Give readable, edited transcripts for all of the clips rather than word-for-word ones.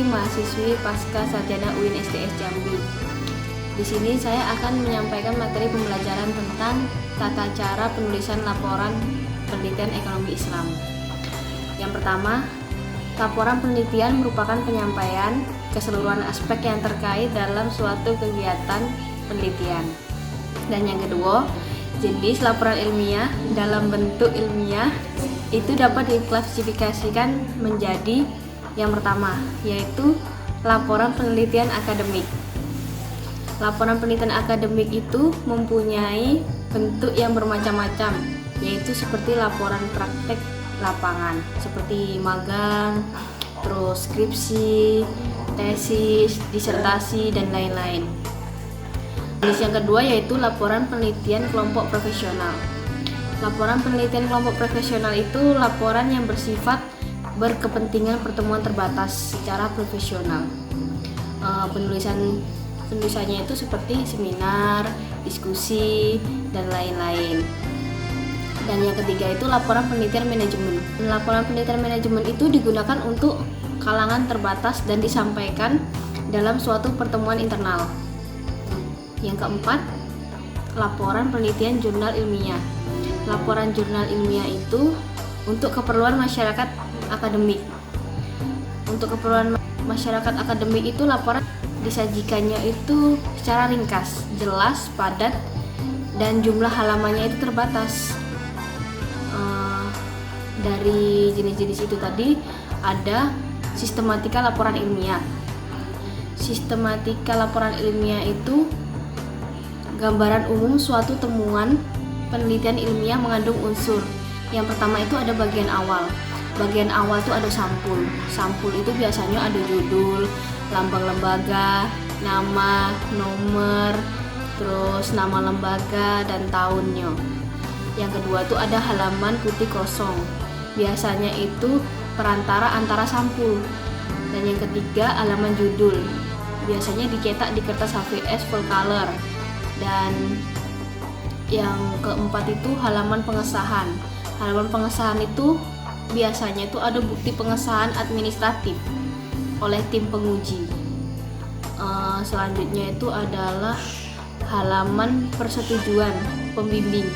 mahasiswi Pasca Sarjana UIN STS Jambi. Di sini saya akan menyampaikan materi pembelajaran tentang tata cara penulisan laporan penelitian ekonomi Islam. Yang pertama, laporan penelitian merupakan penyampaian keseluruhan aspek yang terkait dalam suatu kegiatan penelitian. Dan yang kedua, jenis laporan ilmiah dalam bentuk ilmiah itu dapat diklasifikasikan menjadi yang pertama, yaitu laporan penelitian akademik. Laporan penelitian akademik itu mempunyai bentuk yang bermacam-macam, yaitu seperti laporan praktek lapangan, seperti magang, terus skripsi, tesis, disertasi, dan lain-lain. Jenis yang kedua yaitu laporan penelitian kelompok profesional. Laporan penelitian kelompok profesional itu laporan yang bersifat berkepentingan pertemuan terbatas secara profesional. Penulisannya itu seperti seminar, diskusi, dan lain-lain. Dan yang ketiga itu laporan penelitian manajemen. Laporan penelitian manajemen itu digunakan untuk kalangan terbatas dan disampaikan dalam suatu pertemuan internal. Yang keempat, laporan penelitian jurnal ilmiah. Laporan jurnal ilmiah itu untuk keperluan masyarakat akademik. Untuk keperluan masyarakat akademik itu laporan disajikannya itu secara ringkas, jelas, padat, dan jumlah halamannya itu terbatas. Dari jenis-jenis itu tadi ada sistematika laporan ilmiah. Sistematika laporan ilmiah itu gambaran umum suatu temuan penelitian ilmiah mengandung unsur. Yang pertama itu ada bagian awal. Bagian awal itu ada sampul. Sampul itu biasanya ada judul, lambang lembaga, nama, nomor, terus nama lembaga dan tahunnya. Yang kedua itu ada halaman putih kosong. Biasanya itu perantara antara sampul. Dan yang ketiga halaman judul. Biasanya dicetak di kertas HVS full color. Dan yang keempat itu halaman pengesahan. Halaman pengesahan itu biasanya itu ada bukti pengesahan administratif oleh tim penguji. Selanjutnya itu adalah halaman persetujuan pembimbing.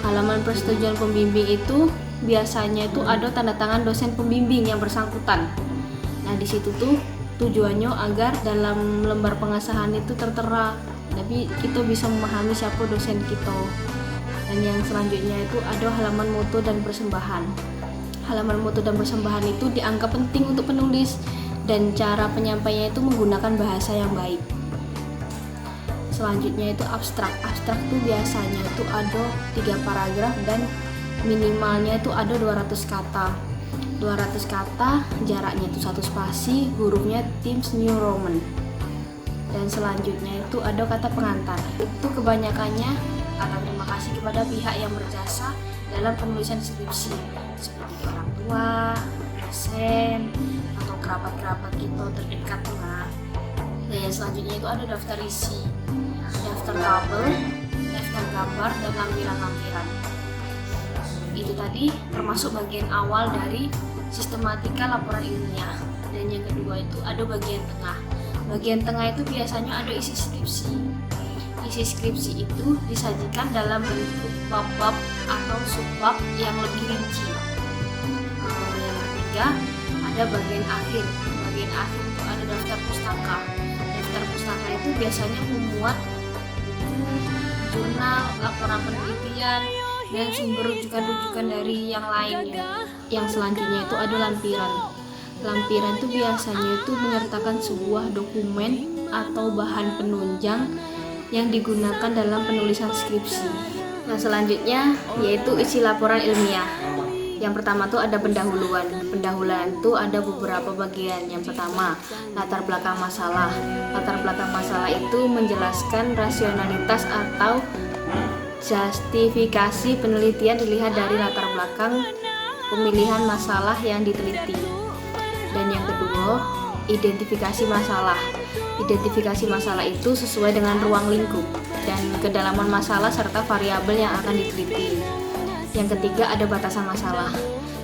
Halaman persetujuan pembimbing itu biasanya itu ada tanda tangan dosen pembimbing yang bersangkutan. Nah, di situ tuh tujuannya agar dalam lembar pengesahan itu tertera, tapi kita bisa memahami siapa dosen kita. Dan yang selanjutnya itu ada halaman mutu dan persembahan. Halaman mutu dan persembahan itu dianggap penting untuk penulis dan cara penyampaiannya itu menggunakan bahasa yang baik. Selanjutnya itu abstrak. Abstrak itu biasanya itu ada 3 paragraf dan minimalnya itu ada 200 kata. 200 kata, jaraknya itu 1 spasi, hurufnya Times New Roman. Dan selanjutnya itu ada kata pengantar. Itu kebanyakannya kata terima kasih kepada pihak yang berjasa dalam penulisan skripsi, seperti orang tua, dosen, atau kerabat-kerabat kita terdekat. Dan yang selanjutnya itu ada daftar isi, daftar tabel, daftar gambar, dan lampiran-lampiran. Itu tadi termasuk bagian awal dari sistematika laporan ilmiah. Dan yang kedua itu ada bagian tengah. Bagian tengah itu biasanya ada isi skripsi. Isi skripsi itu disajikan dalam bentuk bab-bab atau subbab yang lebih rinci. Yang ketiga ada bagian akhir. Bagian akhir itu ada daftar pustaka. Daftar pustaka itu biasanya memuat jurnal, laporan penelitian, dan sumber rujukan-rujukan dari yang lainnya. Yang selanjutnya itu ada lampiran. Lampiran itu biasanya itu menyertakan sebuah dokumen atau bahan penunjang yang digunakan dalam penulisan skripsi. Nah, selanjutnya yaitu isi laporan ilmiah. Yang pertama tuh ada pendahuluan. Pendahuluan itu ada beberapa bagian. Yang pertama, latar belakang masalah. Latar belakang masalah itu menjelaskan rasionalitas atau justifikasi penelitian dilihat dari latar belakang pemilihan masalah yang diteliti. Dan yang kedua, identifikasi masalah. Identifikasi masalah itu sesuai dengan ruang lingkup dan kedalaman masalah serta variabel yang akan diteliti. Yang ketiga ada batasan masalah.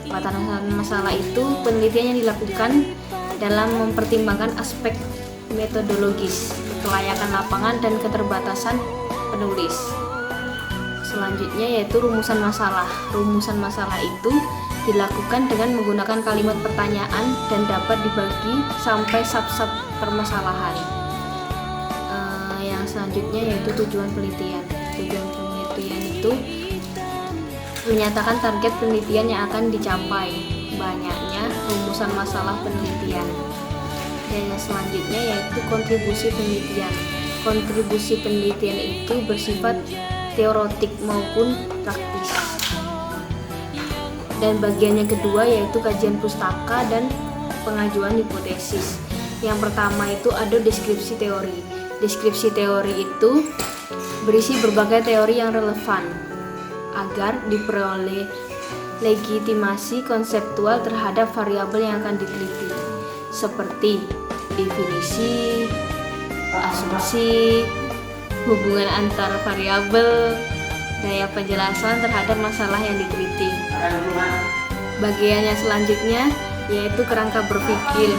Batasan masalah itu penelitian yang dilakukan dalam mempertimbangkan aspek metodologis, kelayakan lapangan, dan keterbatasan penulis. Selanjutnya yaitu rumusan masalah. Rumusan masalah itu dilakukan dengan menggunakan kalimat pertanyaan dan dapat dibagi sampai sub-sub permasalahan. Yang selanjutnya yaitu tujuan penelitian. Tujuan penelitian itu menyatakan target penelitian yang akan dicapai, banyaknya rumusan masalah penelitian. Dan yang selanjutnya yaitu kontribusi penelitian. Kontribusi penelitian itu bersifat teoretik maupun praktis. Dan bagian yang kedua yaitu kajian pustaka dan pengajuan hipotesis. Yang pertama itu ada deskripsi teori. Deskripsi teori itu berisi berbagai teori yang relevan agar diperoleh legitimasi konseptual terhadap variabel yang akan diteliti, seperti definisi, asumsi, hubungan antar variabel, daya penjelasan terhadap masalah yang diteliti. Bagian yang selanjutnya yaitu kerangka berpikir,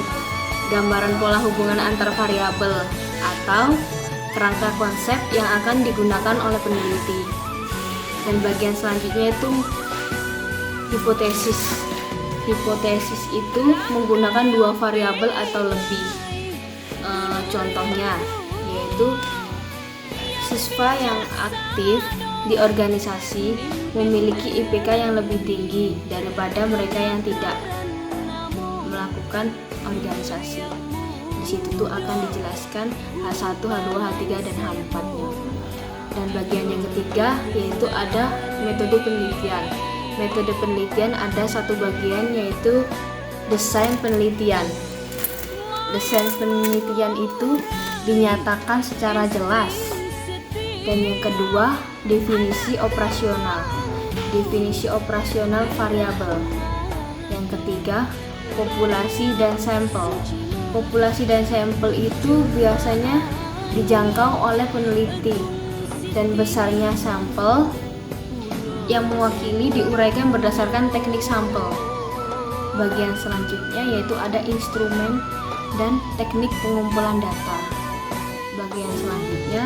gambaran pola hubungan antar variabel atau kerangka konsep yang akan digunakan oleh peneliti. Dan bagian selanjutnya itu hipotesis. Hipotesis itu menggunakan dua variabel atau lebih. Contohnya yaitu siswa yang aktif di organisasi memiliki IPK yang lebih tinggi daripada mereka yang tidak melakukan organisasi. Di situ tuh akan dijelaskan H1, H2, H3 dan H4-nya. Dan bagian yang ketiga yaitu ada metode penelitian. Metode penelitian ada satu bagian yaitu desain penelitian. Desain penelitian itu dinyatakan secara jelas. Dan yang kedua, definisi operasional. Definisi operasional variabel. Yang ketiga, populasi dan sampel. Populasi dan sampel itu biasanya dijangkau oleh peneliti, dan besarnya sampel yang mewakili diuraikan berdasarkan teknik sampel. Bagian selanjutnya yaitu ada instrumen dan teknik pengumpulan data. Bagian selanjutnya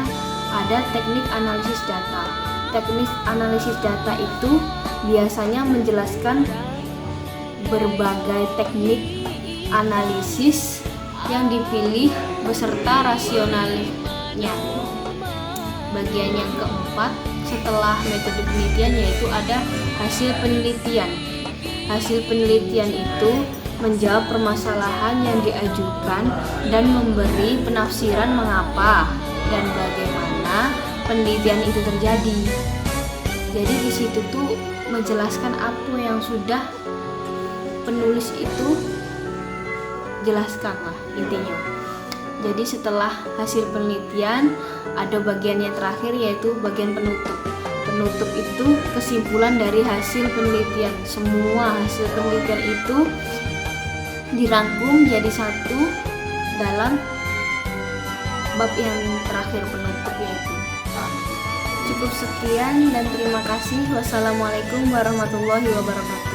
ada teknik analisis data. Teknik analisis data itu biasanya menjelaskan berbagai teknik analisis yang dipilih beserta rasionalnya. Bagian yang keempat setelah metode penelitian yaitu ada hasil penelitian. Hasil penelitian itu menjawab permasalahan yang diajukan dan memberi penafsiran mengapa dan bagaimana penelitian itu terjadi. Jadi di situ tuh menjelaskan apa yang sudah penulis itu jelaskan lah intinya. Jadi setelah hasil penelitian ada bagian yang terakhir yaitu bagian penutup. Penutup itu kesimpulan dari hasil penelitian. Semua hasil penelitian itu dirangkum jadi satu dalam bab yang terakhir penutup yaitu. Cukup sekian dan terima kasih. Wassalamualaikum warahmatullahi wabarakatuh.